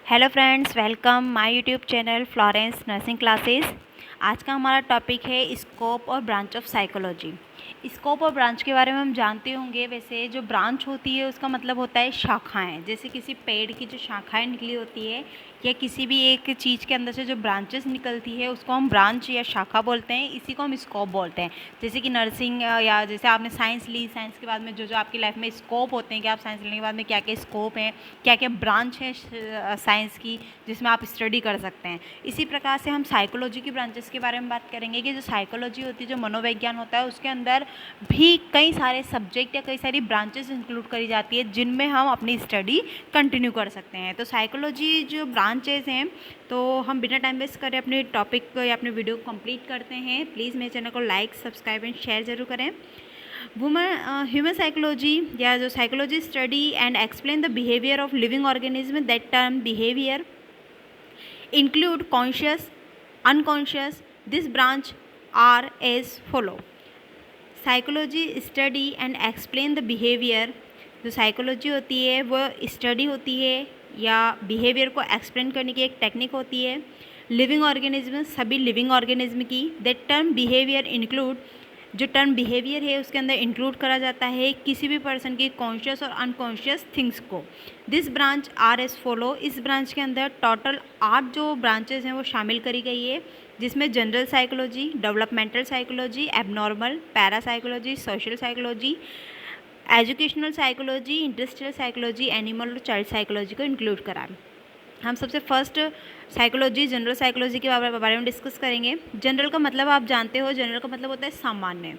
Hello friends, welcome my YouTube channel Florence nursing classes. आज का हमारा टॉपिक है स्कोप और ब्रांच ऑफ साइकोलॉजी। स्कोप और ब्रांच के बारे में हम जानते होंगे। वैसे जो ब्रांच होती है उसका मतलब होता है शाखाएं। जैसे किसी पेड़ की जो शाखाएं निकली होती है या किसी भी एक चीज़ के अंदर से जो ब्रांचेस निकलती है उसको हम ब्रांच या शाखा बोलते हैं। इसी को हम स्कोप बोलते हैं। जैसे कि नर्सिंग या जैसे आपने साइंस ली, साइंस के बाद में जो आपकी लाइफ में स्कोप होते हैं कि आप साइंस लेने के बाद में क्या क्या स्कोप हैं, क्या क्या ब्रांच है साइंस की जिसमें आप स्टडी कर सकते हैं। इसी प्रकार से हम साइकोलॉजी की ब्रांचेस के बारे में बात करेंगे कि जो साइकोलॉजी होती है, जो मनोविज्ञान होता है, उसके अंदर भी कई सारे सब्जेक्ट या कई सारी ब्रांचेस इंक्लूड करी जाती है जिनमें हम अपनी स्टडी कंटिन्यू कर सकते हैं। तो साइकोलॉजी जो ब्रांचेस हैं, तो हम बिना टाइम वेस्ट करें अपने टॉपिक को या अपने वीडियो को कंप्लीट करते हैं। प्लीज़ मेरे चैनल को लाइक, सब्सक्राइब एंड शेयर जरूर करें। ह्यूमन साइकोलॉजी या जो psychology study and explain the behaviour of living organism. That term behaviour include conscious, unconscious. This branch are as follow. Psychology study and explain the behaviour. जो psychology होती है वो study होती है या बिहेवियर को एक्सप्लेन करने की एक टेक्निक होती है। लिविंग ऑर्गेनिज्म, सभी लिविंग ऑर्गेनिज्म की। दैट टर्म बिहेवियर इंक्लूड, जो टर्म बिहेवियर है उसके अंदर इंक्लूड करा जाता है किसी भी पर्सन की कॉन्शियस और अनकॉन्शियस थिंग्स को। This branch R S follow. इस ब्रांच के अंदर टोटल 8 जो ब्रांचेस हैं वो शामिल करी गई है, जिसमें general psychology, developmental psychology, abnormal, para psychology, social psychology, educational psychology, industrial psychology, animal और चाइल्ड साइकोलॉजी को इंक्लूड करा है। हम सबसे फर्स्ट साइकोलॉजी, जनरल साइकोलॉजी के बारे में डिस्कस करेंगे। जनरल का मतलब आप जानते हो, जनरल का मतलब होता है सामान्य।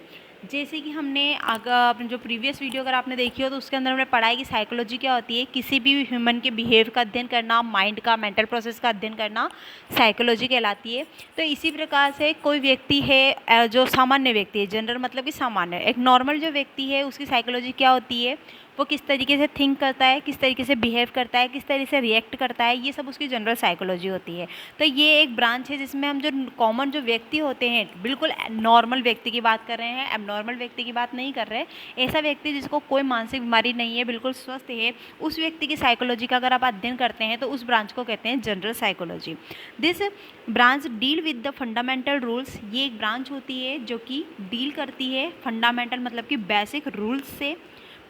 जैसे कि हमने अगर जो प्रीवियस वीडियो अगर आपने देखी हो तो उसके अंदर हमने पढ़ा है कि साइकोलॉजी क्या होती है। किसी भी ह्यूमन के बिहेव का अध्ययन करना, माइंड का, मेंटल प्रोसेस का अध्ययन करना साइकोलॉजी कहलाती है। तो इसी प्रकार से कोई व्यक्ति है जो सामान्य व्यक्ति है, जनरल मतलब कि सामान्य, एक नॉर्मल जो व्यक्ति है उसकी साइकोलॉजी क्या होती है, वो किस तरीके से थिंक करता है, किस तरीके से बिहेव करता है, किस तरीके से रिएक्ट करता है, ये सब उसकी जनरल साइकोलॉजी होती है। तो ये एक ब्रांच है जिसमें हम जो कॉमन जो व्यक्ति होते हैं, बिल्कुल नॉर्मल व्यक्ति की बात कर रहे हैं, एबनॉर्मल व्यक्ति की बात नहीं कर रहे। ऐसा व्यक्ति जिसको कोई मानसिक बीमारी नहीं है, बिल्कुल स्वस्थ है, उस व्यक्ति की साइकोलॉजी का अगर आप अध्ययन करते हैं तो उस ब्रांच को कहते हैं general psychology. This branch deal with the fundamental rules. ये एक ब्रांच होती है जो कि डील करती है फंडामेंटल मतलब कि बेसिक रूल्स से,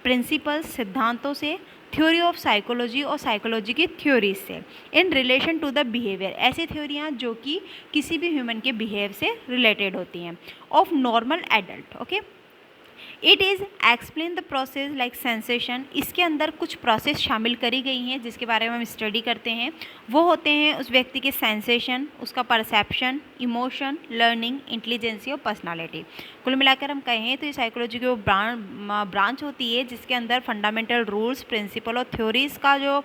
प्रिंसिपल्स, सिद्धांतों से, थ्योरी ऑफ साइकोलॉजी और साइकोलॉजी की थ्योरीज से, in relation to the behaviour. ऐसी थ्योरियाँ जो कि किसी भी ह्यूमन के बिहेव से रिलेटेड होती हैं, of normal adult. Okay, it is explain the process like sensation. इसके अंदर कुछ प्रोसेस शामिल करी गई हैं जिसके बारे में हम स्टडी करते हैं। वो होते हैं उस व्यक्ति के सेंसेशन, उसका परसेप्शन, इमोशन, लर्निंग, इंटेलिजेंसी और पर्सनालिटी। कुल मिलाकर हम कहें तो ये साइकोलॉजी की वो ब्रांच होती है जिसके अंदर फंडामेंटल रूल्स, प्रिंसिपल और थ्योरीज़ का जो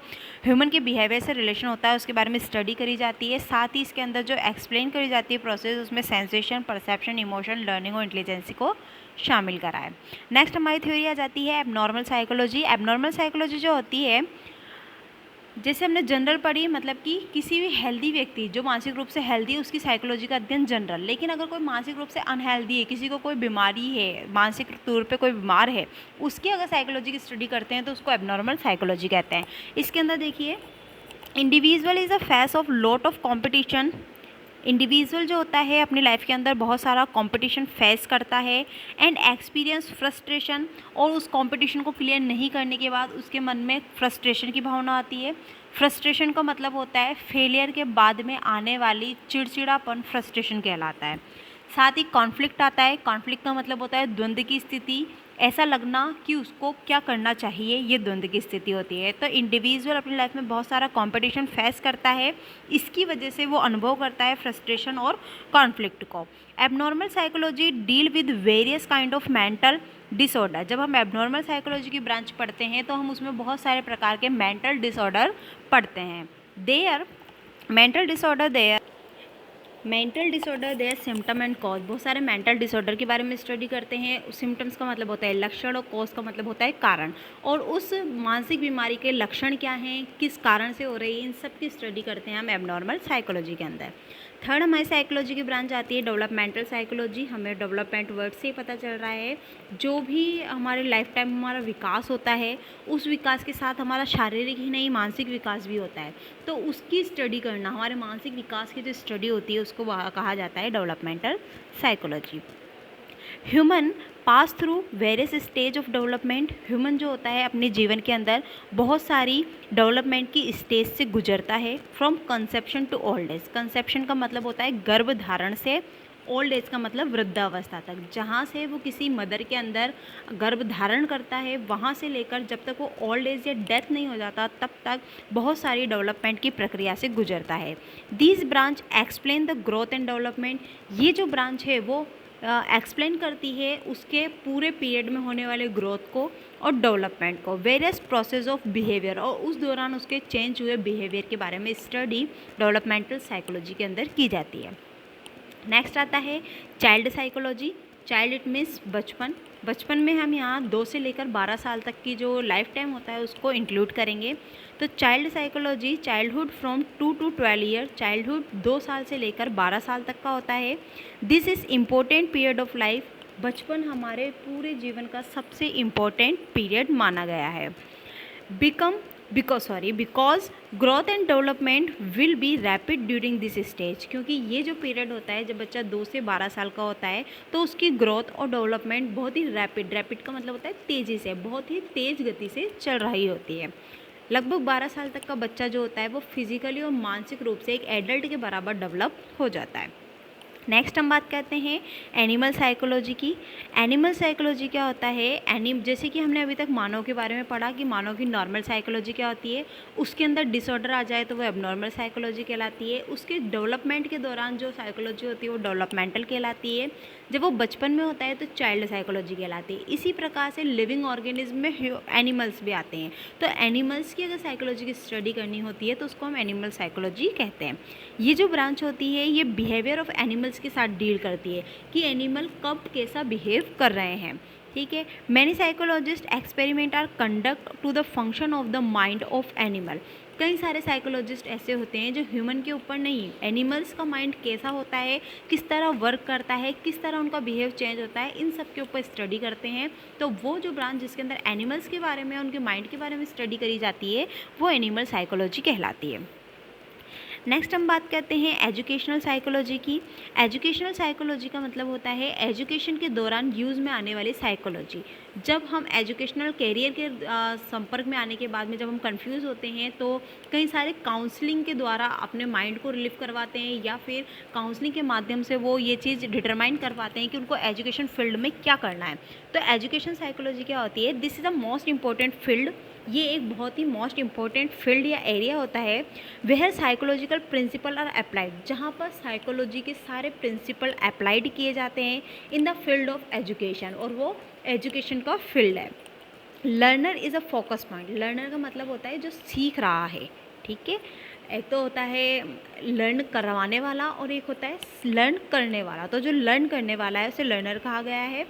ह्यूमन के बिहेवियर से रिलेशन होता है उसके बारे में स्टडी करी जाती है। साथ ही इसके अंदर जो एक्सप्लेन करी जाती है प्रोसेस, उसमें सेंसेशन, परसेप्शन, इमोशन, लर्निंग और इंटेलिजेंसी को शामिल करा है। नेक्स्ट हमारी थ्योरी आ जाती है एबनॉर्मल साइकोलॉजी। एबनॉर्मल साइकोलॉजी जो होती है, जैसे हमने जनरल पढ़ी, मतलब कि किसी भी हेल्दी व्यक्ति जो मानसिक रूप से हेल्दी है उसकी साइकोलॉजी का अध्ययन जनरल। लेकिन अगर कोई मानसिक रूप से अनहेल्दी है, किसी को कोई बीमारी है, मानसिक तौर पे कोई बीमार है, उसकी अगर साइकोलॉजी की स्टडी करते हैं तो उसको एबनॉर्मल साइकोलॉजी कहते हैं। इसके अंदर देखिए, individual is a face of lot of competition. Individual जो होता है अपनी लाइफ के अंदर बहुत सारा कंपटीशन फेस करता है एंड एक्सपीरियंस फ्रस्ट्रेशन, और उस कंपटीशन को क्लियर नहीं करने के बाद उसके मन में फ्रस्ट्रेशन की भावना आती है। फ्रस्ट्रेशन का मतलब होता है फेलियर के बाद में आने वाली चिड़चिड़ापन, फ्रस्ट्रेशन कहलाता है। साथ ही कॉन्फ्लिक्ट आता है। कॉन्फ्लिक्ट का मतलब होता है द्वंद्व की स्थिति, ऐसा लगना कि उसको क्या करना चाहिए, ये द्वंद्व की स्थिति होती है। तो इंडिविजुअल अपनी लाइफ में बहुत सारा कंपटीशन फेस करता है, इसकी वजह से वो अनुभव करता है फ्रस्ट्रेशन और कॉन्फ्लिक्ट को। Abnormal psychology deal with various kind of mental disorder. जब हम एबनॉर्मल साइकोलॉजी की ब्रांच पढ़ते हैं तो हम उसमें बहुत सारे प्रकार के मेंटल डिसऑर्डर पढ़ते हैं। Their mental disorder their symptom and cause. बहुत सारे मेंटल डिसऑर्डर के बारे में स्टडी करते हैं। सिम्टम्स का मतलब होता है लक्षण और कॉज का मतलब होता है कारण, और उस मानसिक बीमारी के लक्षण क्या हैं, किस कारण से हो रही है, इन सब की स्टडी करते हैं हम एबनॉर्मल साइकोलॉजी के अंदर। थर्ड हमारी साइकोलॉजी की ब्रांच आती है डेवलपमेंटल साइकोलॉजी। हमें डेवलपमेंट वर्ड से ही पता चल रहा है जो भी हमारे लाइफ टाइम हमारा विकास होता है उस विकास के साथ हमारा शारीरिक ही नहीं मानसिक विकास भी होता है, तो उसकी स्टडी करना, हमारे मानसिक विकास की जो स्टडी होती है उसको कहा जाता है developmental psychology. Human pass through various stage of development. Human जो होता है अपने जीवन के अंदर बहुत सारी डेवलपमेंट की स्टेज से गुजरता है। From conception to old age. Conception का मतलब होता है गर्भधारण से, ओल्ड एज का मतलब वृद्धावस्था तक, जहाँ से वो किसी मदर के अंदर गर्भ धारण करता है वहाँ से लेकर जब तक वो ओल्ड एज या डेथ नहीं हो जाता तब तक बहुत सारी डेवलपमेंट की प्रक्रिया से गुजरता है। This branch explain the growth and development. ये जो ब्रांच है वो एक्सप्लेन करती है उसके पूरे पीरियड में होने वाले ग्रोथ को और डेवलपमेंट को, वेरियस प्रोसेस ऑफ बिहेवियर, और उस दौरान उसके चेंज हुए बिहेवियर के बारे में स्टडी डेवलपमेंटल साइकोलॉजी के अंदर की जाती है। नेक्स्ट आता है child psychology. Child it means बचपन। बचपन में हम यहाँ 2 से लेकर 12 साल तक की जो लाइफ टाइम होता है उसको इंक्लूड करेंगे। तो child psychology childhood from 2 to 12 year. Childhood 2 साल से लेकर 12 साल तक का होता है। This is important period of life. बचपन हमारे पूरे जीवन का सबसे इम्पोर्टेंट पीरियड माना गया है। Because growth and development will be rapid during this stage. क्योंकि ये जो पीरियड होता है जब बच्चा 2 से 12 साल का होता है तो उसकी ग्रोथ और डेवलपमेंट बहुत ही रैपिड का मतलब होता है तेज़ी से, बहुत ही तेज़ गति से चल रही होती है। लगभग 12 साल तक का बच्चा जो होता है वो फिजिकली और मानसिक रूप से एक एडल्ट के बराबर डेवलप हो जाता है। नेक्स्ट हम बात करते हैं एनिमल साइकोलॉजी की। एनिमल साइकोलॉजी क्या होता है? जैसे कि हमने अभी तक मानव के बारे में पढ़ा कि मानव की नॉर्मल साइकोलॉजी क्या होती है, उसके अंदर डिसऑर्डर आ जाए तो वो एबनॉर्मल साइकोलॉजी कहलाती है। उसके डेवलपमेंट के दौरान जो साइकोलॉजी होती है वो डेवलपमेंटल कहलाती है। जब वो बचपन में होता है तो चाइल्ड साइकोलॉजी कहलाती है। इसी प्रकार से लिविंग ऑर्गेनिज्म में एनिमल्स भी आते हैं। तो एनिमल्स की अगर साइकोलॉजी की स्टडी करनी होती है तो उसको हम एनिमल साइकोलॉजी कहते हैं। ये जो ब्रांच होती है ये बिहेवियर ऑफ एनिमल्स के साथ डील करती है कि एनिमल कब कैसा बिहेव कर रहे हैं। ठीक है। Many psychologist experiment are conduct to the function of the mind of animal. कई सारे साइकोलॉजिस्ट ऐसे होते हैं जो ह्यूमन के ऊपर नहीं, एनिमल्स का माइंड कैसा होता है, किस तरह वर्क करता है, किस तरह उनका बिहेव चेंज होता है, इन सब के ऊपर स्टडी करते हैं। तो वो जो ब्रांच जिसके अंदर एनिमल्स के बारे में, उनके माइंड के बारे में स्टडी करी जाती है वो एनिमल साइकोलॉजी कहलाती है। नेक्स्ट हम बात करते हैं एजुकेशनल साइकोलॉजी की। एजुकेशनल साइकोलॉजी का मतलब होता है एजुकेशन के दौरान यूज़ में आने वाली साइकोलॉजी। जब हम एजुकेशनल कैरियर के संपर्क में आने के बाद में जब हम कंफ्यूज होते हैं तो कई सारे काउंसलिंग के द्वारा अपने माइंड को रिलीव करवाते हैं या फिर काउंसलिंग के माध्यम से वो ये चीज़ डिटरमाइन कर पाते हैं कि उनको एजुकेशन फील्ड में क्या करना है। तो एजुकेशन साइकोलॉजी क्या होती है? This is the most important field. ये एक बहुत ही मोस्ट इम्पॉर्टेंट फील्ड या एरिया होता है where psychological principle are applied, जहाँ पर साइकोलॉजी के सारे प्रिंसिपल अप्लाइड किए जाते हैं in the field of education, और वो एजुकेशन का फील्ड है। Learner is a focus point. Learner का मतलब होता है जो सीख रहा है। ठीक है। एक तो होता है लर्न करवाने वाला और एक होता है लर्न करने वाला। तो जो लर्न करने वाला है उसे लर्नर कहा गया है।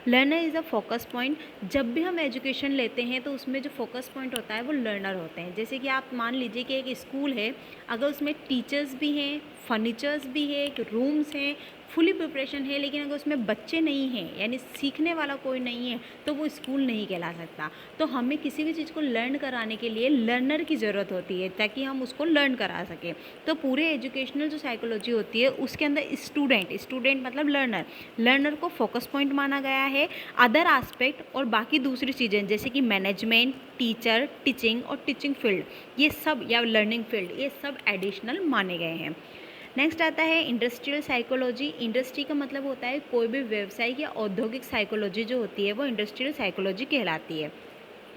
Learner is a focus point. जब भी हम एजुकेशन लेते हैं तो उसमें जो फोकस पॉइंट होता है वो लर्नर होते हैं। जैसे कि आप मान लीजिए कि एक स्कूल है, अगर उसमें टीचर्स भी हैं, फर्नीचर्स भी है, रूम्स हैं, फुली प्रिपरेशन है, लेकिन अगर उसमें बच्चे नहीं हैं यानी सीखने वाला कोई नहीं है तो वो स्कूल नहीं कहला सकता। तो हमें किसी भी चीज़ को लर्न कराने के लिए लर्नर की ज़रूरत होती है ताकि हम उसको लर्न करा सकें। तो पूरे एजुकेशनल जो साइकोलॉजी होती है उसके अंदर स्टूडेंट मतलब लर्नर को फोकस पॉइंट माना गया है। अदर एस्पेक्ट और बाकी दूसरी चीज़ें जैसे कि मैनेजमेंट, टीचर, टीचिंग और टीचिंग फील्ड, ये सब या लर्निंग फील्ड, ये सब एडिशनल माने गए हैं। नेक्स्ट आता है इंडस्ट्रियल साइकोलॉजी। इंडस्ट्री का मतलब होता है कोई भी व्यवसायिक या औद्योगिक साइकोलॉजी जो होती है वो इंडस्ट्रियल साइकोलॉजी कहलाती है।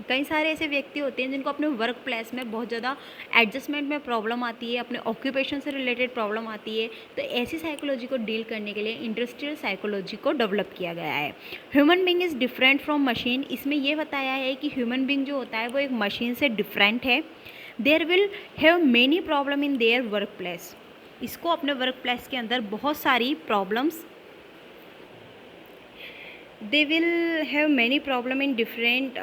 कई सारे ऐसे व्यक्ति होते हैं जिनको अपने वर्क प्लेस में बहुत ज़्यादा एडजस्टमेंट में प्रॉब्लम आती है, अपने ऑक्यूपेशन से रिलेटेड प्रॉब्लम आती है। तो ऐसी साइकोलॉजी को डील करने के लिए इंडस्ट्रियल साइकोलॉजी को डेवलप किया गया है। Human being is different from machine. इसमें यह बताया है कि ह्यूमन बीइंग जो होता है वो एक मशीन से डिफरेंट है। There will have many problem in their work place. इसको अपने वर्क प्लेस के अंदर बहुत सारी problems they will have many problem in different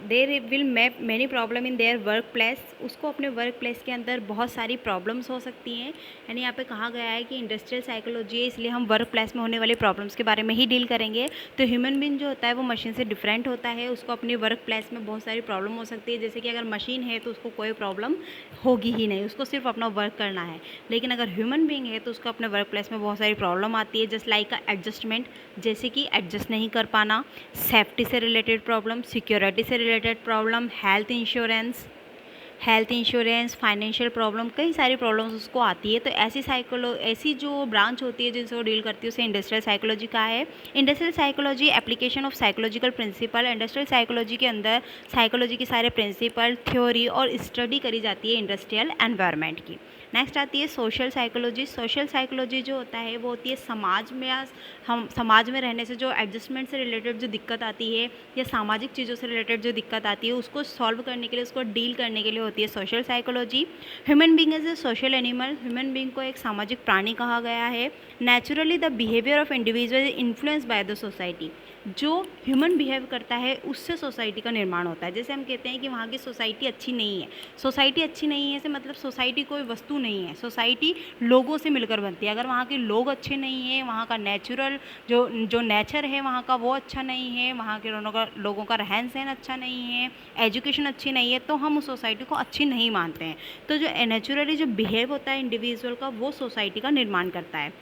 they will map many problem in their work place। उसको अपने वर्क प्लेस के अंदर बहुत सारी प्रॉब्लम्स हो सकती हैं। यानी यहाँ पे कहा गया है कि इंडस्ट्रियल साइकोलॉजी है, इसलिए हम वर्क प्लेस में होने वाली प्रॉब्लम्स के बारे में ही डील करेंगे। तो ह्यूमन बीइंग जो होता है वो मशीन से डिफरेंट होता है, उसको अपनी वर्क प्लेस में बहुत सारी प्रॉब्लम हो सकती है। जैसे कि अगर मशीन है तो उसको कोई प्रॉब्लम होगी ही नहीं, उसको सिर्फ अपना वर्क करना है। लेकिन अगर ह्यूमन बीइंग है तो उसको अपने वर्क प्लेस में बहुत सारी प्रॉब्लम आती है, जस्ट लाइक एडजस्टमेंट, जैसे कि एडजस्ट नहीं कर पाना, सेफ्टी से रिलेटेड प्रॉब्लम, सिक्योरिटी से related problem, health insurance, financial problem, कई सारी प्रॉब्लम्स उसको आती है। तो ऐसी जो ब्रांच होती है जिनसे वो डील करती है उसे इंडस्ट्रियल साइकोलॉजी कहा है। Industrial psychology application of psychological principle. Industrial psychology के अंदर साइकोलॉजी के सारे प्रिंसिपल, थ्योरी और स्टडी करी जाती है इंडस्ट्रियल एनवायरनमेंट की। नेक्स्ट आती है सोशल साइकोलॉजी। सोशल साइकोलॉजी जो होता है वो होती है हम समाज में रहने से जो एडजस्टमेंट से रिलेटेड जो दिक्कत आती है या सामाजिक चीज़ों से रिलेटेड जो दिक्कत आती है उसको सॉल्व करने के लिए, उसको डील करने के लिए होती है social psychology. Human being is a social animal. Human being को एक सामाजिक प्राणी कहा गया है। Naturally the behaviour of individual is influence by the society. जो ह्यूमन बिहेव करता है उससे सोसाइटी का निर्माण होता है। जैसे हम कहते हैं कि वहाँ की सोसाइटी अच्छी नहीं है, सोसाइटी अच्छी नहीं है से मतलब सोसाइटी कोई वस्तु नहीं है, सोसाइटी लोगों से मिलकर बनती है। अगर वहाँ के लोग अच्छे नहीं हैं, वहाँ का नेचुरल जो नेचर है वहाँ का वो अच्छा नहीं है, वहाँ के लोगों का रहन सहन अच्छा नहीं है, एजुकेशन अच्छी नहीं है, तो हम उस सोसाइटी को अच्छी नहीं मानते हैं। तो जो नेचुरली जो बिहेव होता है इंडिविजुअल का वो सोसाइटी का निर्माण करता है।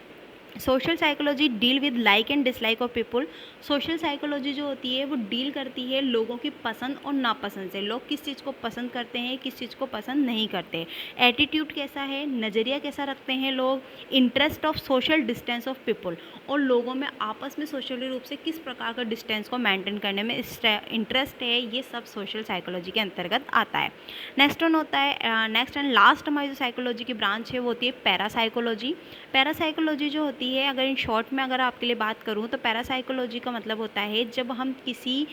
Social psychology deal with like and dislike of people. Social psychology जो होती है वो डील करती है लोगों की पसंद और नापसंद से। लोग किस चीज़ को पसंद करते हैं, किस चीज़ को पसंद नहीं करते, एटीट्यूड कैसा है, नज़रिया कैसा रखते हैं लोग, interest of social distance of people, और लोगों में आपस में सोशली रूप से किस प्रकार का डिस्टेंस को मेंटेन करने में इंटरेस्ट है, ये सब सोशल साइकोलॉजी के अंतर्गत आता है। नेक्स्ट वन होता है नेक्स्ट एंड लास्ट हमारी जो साइकोलॉजी की ब्रांच है वो होती है पैरासाइकोलॉजी। पैरासाइकोलॉजी जो होती है, अगर इन शॉर्ट में अगर आपके लिए बात करूँ तो पैरासाइकोलॉजी का मतलब होता है जब हम किसी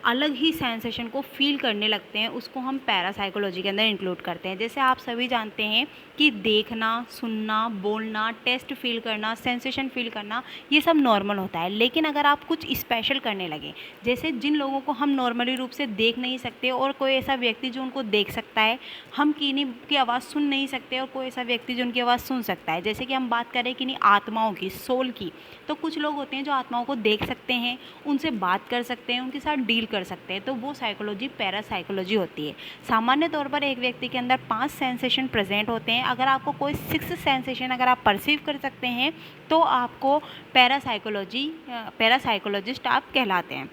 अलग ही सेंसेशन को फील करने लगते हैं, उसको हम पैरासाइकोलॉजी के अंदर इंक्लूड करते हैं। जैसे आप सभी जानते हैं कि देखना, सुनना, बोलना, टेस्ट फील करना, सेंसेशन फील करना, ये सब नॉर्मल होता है। लेकिन अगर आप कुछ स्पेशल करने लगे, जैसे जिन लोगों को हम नॉर्मली रूप से देख नहीं सकते और कोई ऐसा व्यक्ति जो उनको देख सकता है, हम किन्हीं की आवाज़ सुन नहीं सकते और कोई ऐसा व्यक्ति जो उनकी आवाज़ सुन सकता है। जैसे कि हम बात करें किन्हीं आत्माओं की, सोल की, तो कुछ लोग होते हैं जो आत्माओं को देख सकते हैं, उनसे बात कर सकते हैं, उनके साथ डील कर सकते हैं, तो वो साइकोलॉजी पैरासाइकोलॉजी होती है। सामान्य तौर पर एक व्यक्ति के अंदर 5 सेंसेशन प्रेजेंट होते हैं। अगर आपको कोई 6 सेंसेशन अगर आप परसीव कर सकते हैं तो आपको पैरासाइकोलॉजिस्ट आप कहलाते हैं।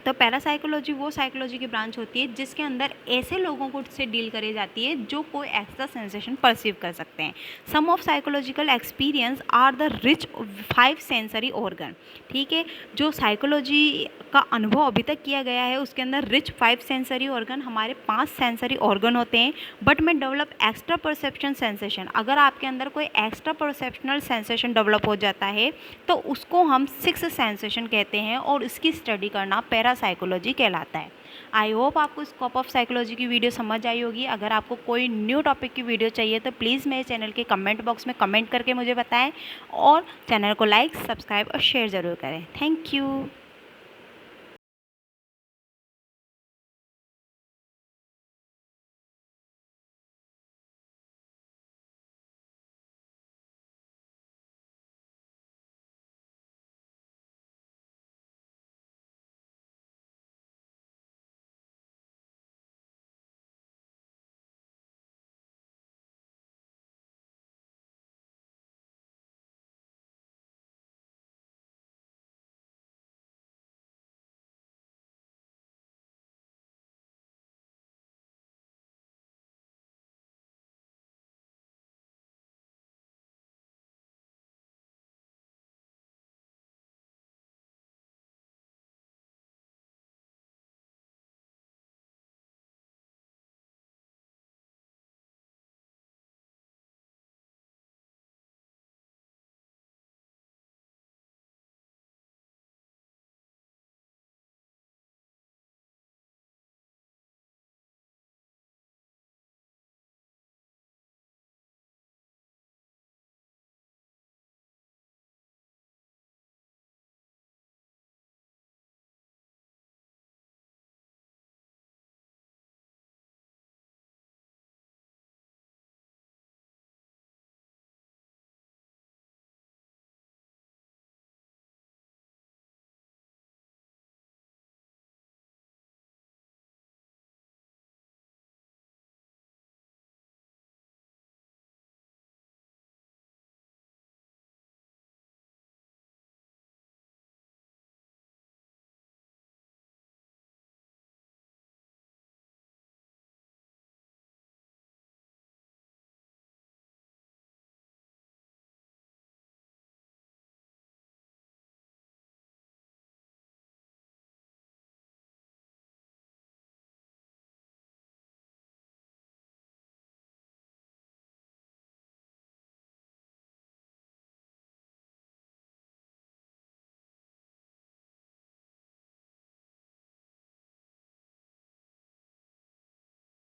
तो पैरासाइकोलॉजी वो साइकोलॉजी की ब्रांच होती है जिसके अंदर ऐसे लोगों को से डील करी जाती है जो कोई एक्स्ट्रा सेंसेशन परसीव कर सकते हैं। Some of psychological experience are the rich 5 sensory organ. ठीक है, जो साइकोलॉजी का अनुभव अभी तक किया गया है उसके अंदर रिच 5 सेंसरी ऑर्गन, हमारे 5 सेंसरी ऑर्गन होते हैं। बट में डेवलप एक्स्ट्रा परसेप्शन सेंसेशन, अगर आपके अंदर कोई एक्स्ट्रा परसेप्शनल सेंसेशन डेवलप हो जाता है तो उसको हम 6 सेंसेशन कहते हैं और इसकी स्टडी करना पैरासाइकोलॉजी कहलाता है। आई होप आपको स्कोप ऑफ साइकोलॉजी की वीडियो समझ आई होगी। अगर आपको कोई न्यू टॉपिक की वीडियो चाहिए तो प्लीज़ मेरे चैनल के कमेंट बॉक्स में कमेंट करके मुझे बताएं और चैनल को लाइक, सब्सक्राइब और शेयर ज़रूर करें। Thank you.